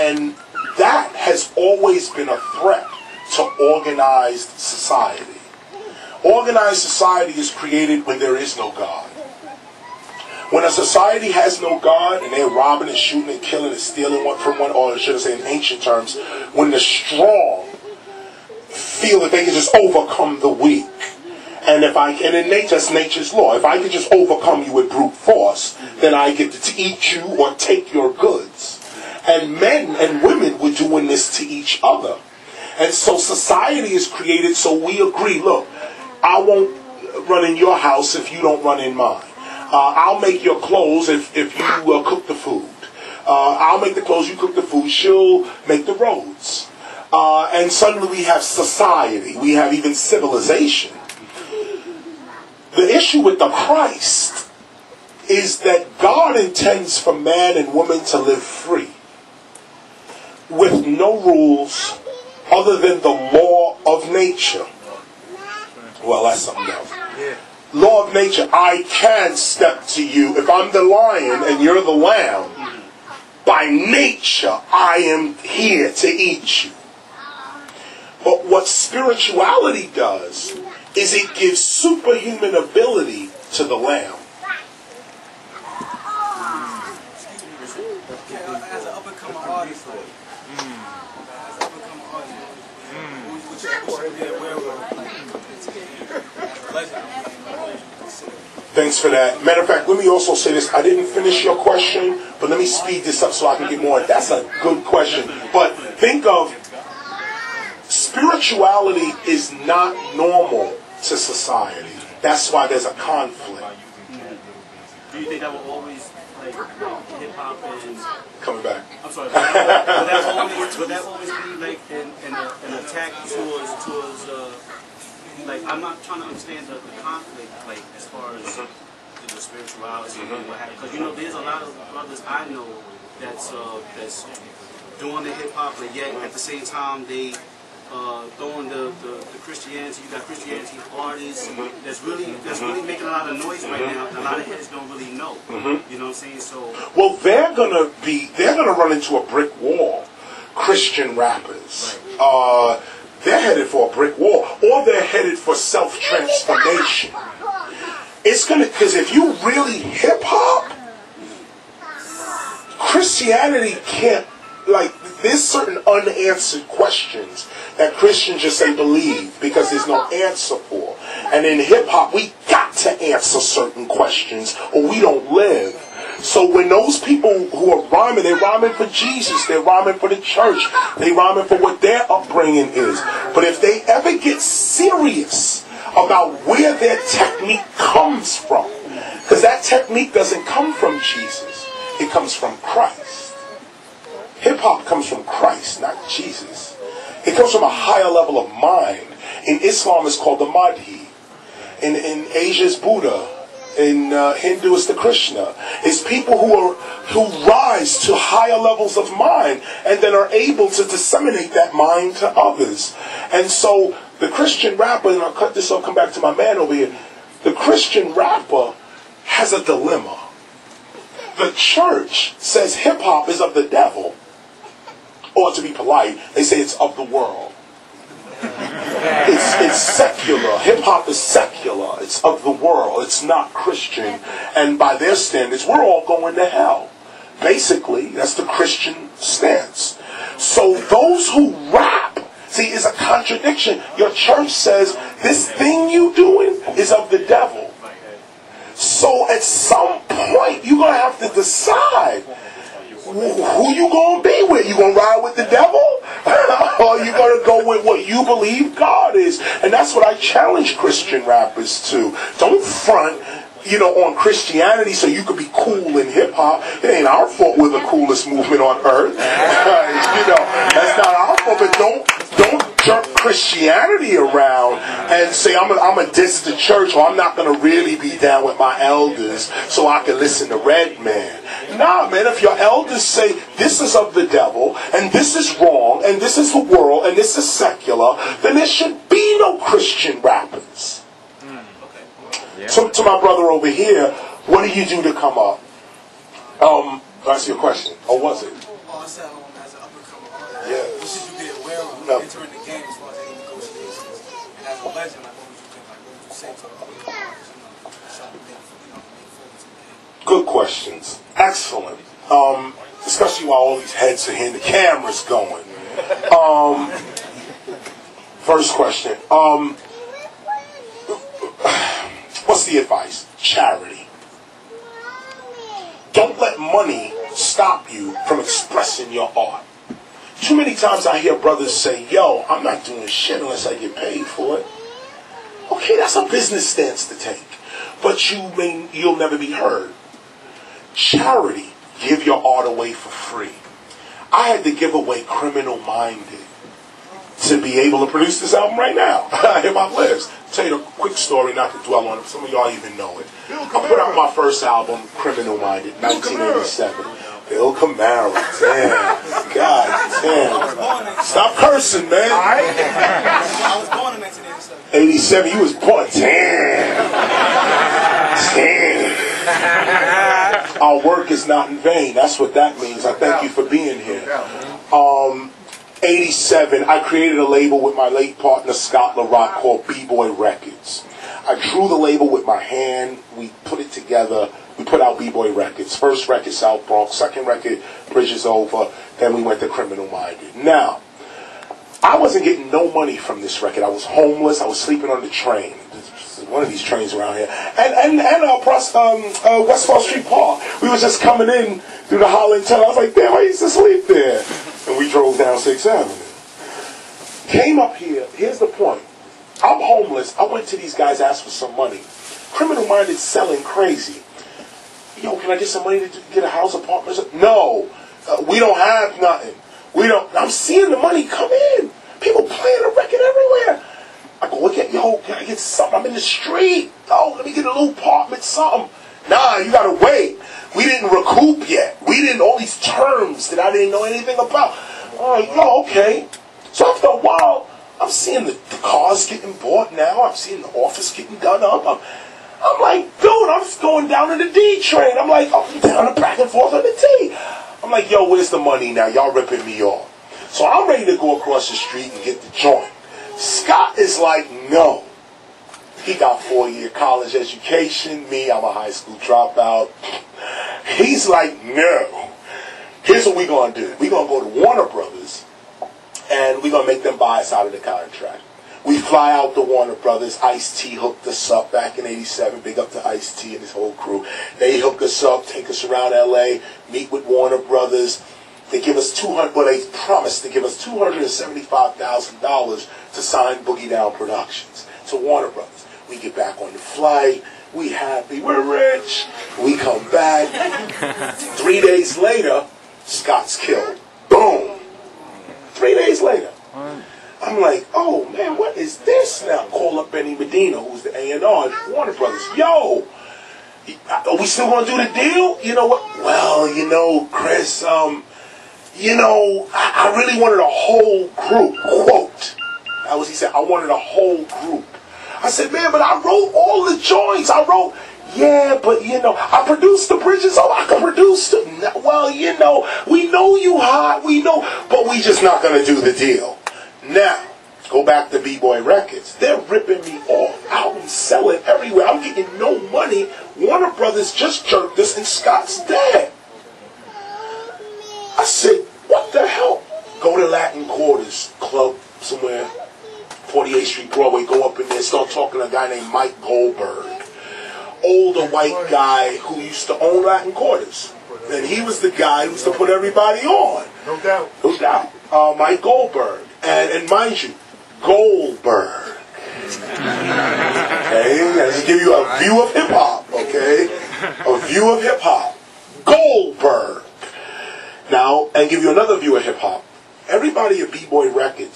And that has always been a threat to organized society. Organized society is created when there is no God. When a society has no God and they're robbing and shooting and killing and stealing one from one, or should I say in ancient terms, when the strong feel that they can just overcome the weak. And in nature, that's nature's law. If I can just overcome you with brute force, then I get to eat you or take your goods. And men and women were doing this to each other. And so society is created so we agree, look, I won't run in your house if you don't run in mine. I'll make your clothes if you cook the food. I'll make the clothes, you cook the food, she'll make the roads. And suddenly we have society. We have even civilization. The issue with the Christ is that God intends for man and woman to live free with no rules other than the law of nature. Well, that's something else. Law of nature. I can step to you. If I'm the lion and you're the lamb, by nature I am here to eat you. But what spirituality does is it gives superhuman ability to the lamb. As an up-and-coming artist, Thanks for that. Matter of fact, let me also say this. I didn't finish your question, but let me speed this up so I can get more. That's a good question. But think of spirituality is not normal to society. That's why there's a conflict. Do you think that will always, like, hip-hop and... Coming back. I'm sorry. Would that always be, like, an attack towards like, I'm not trying to understand the conflict, like, as far as the spirituality and what have you. Because, you know, there's a lot of brothers I know that's doing the hip-hop, but yet at the same time they throwing the Christianity. You got Christianity artists that's really making a lot of noise right now, and a lot of heads don't really know. You know what I'm saying? So, well, they're gonna run into a brick wall. Christian rappers. Right. They're headed for a brick wall, or they're headed for self-transformation. It's gonna, because if you really hip hop, Christianity can't, like, there's certain unanswered questions that Christians just say believe because there's no answer for. And in hip hop, we got to answer certain questions or we don't live. So when those people who are rhyming, they're rhyming for Jesus, they're rhyming for the church, they're rhyming for what their upbringing is. But if they ever get serious about where their technique comes from, because that technique doesn't come from Jesus, it comes from Christ. Hip-hop comes from Christ, not Jesus. It comes from a higher level of mind. In Islam, it's called the Madhi. In Asia, it's Buddha. In Hindu, it's the Krishna. It's people who rise to higher levels of mind and then are able to disseminate that mind to others. And so the Christian rapper, and I'll cut this off, come back to my man over here. The Christian rapper has a dilemma. The church says hip-hop is of the devil. Or to be polite, they say it's of the world. It's secular. Hip-hop is secular. It's of the world. It's not Christian. And by their standards, we're all going to hell. Basically, that's the Christian stance. So those who rap, see, is a contradiction. Your church says, this thing you doing is of the devil. So at some point, you're going to have to decide who you going to be with. You going to ride with the devil? Or you going to go with what you believe God is? And that's what I challenge Christian rappers to. Don't front, on Christianity so you could be cool in hip-hop. It ain't our fault we're the coolest movement on earth. That's not our fault. But don't jerk Christianity around and say, I'm a diss the church, or I'm not going to really be down with my elders so I can listen to Red Man. Nah, man, if your elders say this is of the devil, and this is wrong, and this is the world, and this is secular, then there should be no Christian rappers. So to my brother over here, what do you do to come up? That's your question. Or was it? Also, as an entering the game as far as any negotiations? And as a legend, like, what would you think? Like, what would you say to the other artists, show them make focus in the game? Good questions. Excellent. Especially while all these heads are here and the camera's going. First question. What's the advice? Charity. Don't let money stop you from expressing your art. Too many times I hear brothers say, yo, I'm not doing shit unless I get paid for it. Okay, that's a business stance to take. But you'll never be heard. Charity. Give your art away for free. I had to give away Criminal Minded to be able to produce this album right now. Hip Hop Lives. Tell you a quick story, not to dwell on it. Some of y'all even know it. I put out my first album, Criminal Minded, 1987. Bill Camaro. Damn. God damn. Stop cursing, man. I was born in 1987. 87, you was born. Damn. Damn. Our work is not in vain. That's what that means. I thank you for being here. 87, I created a label with my late partner Scott LaRock called B-Boy Records. I drew the label with my hand. We put it together. We put out B-Boy Records. First record, South Bronx. Second record, Bridges Over. Then we went to Criminal Minded. Now, I wasn't getting no money from this record. I was homeless. I was sleeping on the train. One of these trains around here. And across West 4th Street Park. We was just coming in through the Holland Tunnel. I was like, damn, I used to sleep there. And we drove down 6th Avenue. Came up here. Here's the point. I'm homeless. I went to these guys, asked for some money. Criminal Minded selling crazy. Yo, can I get some money to get a house, apartment? No. We don't have nothing. I'm seeing the money come in. People playing the record everywhere. I go, look at, yo, can I get something? I'm in the street. Yo, let me get a little apartment, something. Nah, you gotta wait. We didn't recoup yet. All these terms that I didn't know anything about. All right, yo, okay. So after a while, I'm seeing the cars getting bought now. I'm seeing the office getting done up. I'm like, dude, I'm just going down to the D train. I'm like, up and down and back and forth on the T. I'm like, yo, where's the money now? Y'all ripping me off. So I'm ready to go across the street and get the joint. Scott is like, no. He got 4-year college education. Me, I'm a high school dropout. He's like, no. Here's what we're going to do. We're going to go to Warner Brothers, and we're going to make them buy us out of the contract. We fly out to Warner Brothers. Ice-T hooked us up back in 87. Big up to Ice-T and his whole crew. They hook us up, take us around L.A., meet with Warner Brothers. They give us they promised to give us $275,000 to sign Boogie Down Productions to Warner Brothers. We get back on the flight. We happy. We're rich. We come back. 3 days later, Scott's killed. Boom. 3 days later. I'm like, oh, man, what is this now? Call up Benny Medina, who's the A&R at Warner Brothers. Yo, are we still going to do the deal? You know what? Well, Chris, I really wanted a whole group. Quote. That was he said, I wanted a whole group. I said, man, but I wrote all the joints. Yeah, but I produced the Bridges. Oh, I can produce them. Well, we know you hot. We know, but we just not going to do the deal. Now, go back to B-Boy Records. They're ripping me off. Albums selling everywhere. I'm getting no money. Warner Brothers just jerked us and Scott's dead. I said, what the hell? Go to Latin Quarters Club somewhere, 48th Street, Broadway, go up in there, start talking to a guy named Mike Goldberg. Older white guy who used to own Latin Quarters. And he was the guy who used to put everybody on. No doubt. No doubt. Mike Goldberg. And mind you, Goldberg. Okay? Let's give you a view of hip-hop, okay? A view of hip-hop. Goldberg. Now, and give you another view of hip-hop. Everybody at B-Boy Records